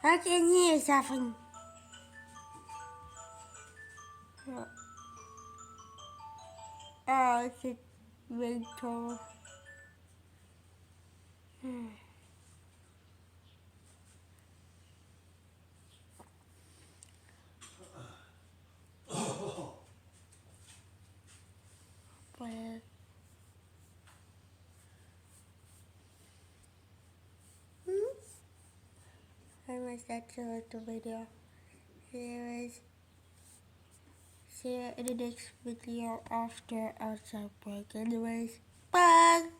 I can hear something. Oh, it's a ringtone. But anyways, that's it the video. Anyways, see you in the next video after outside break. Anyways, bye.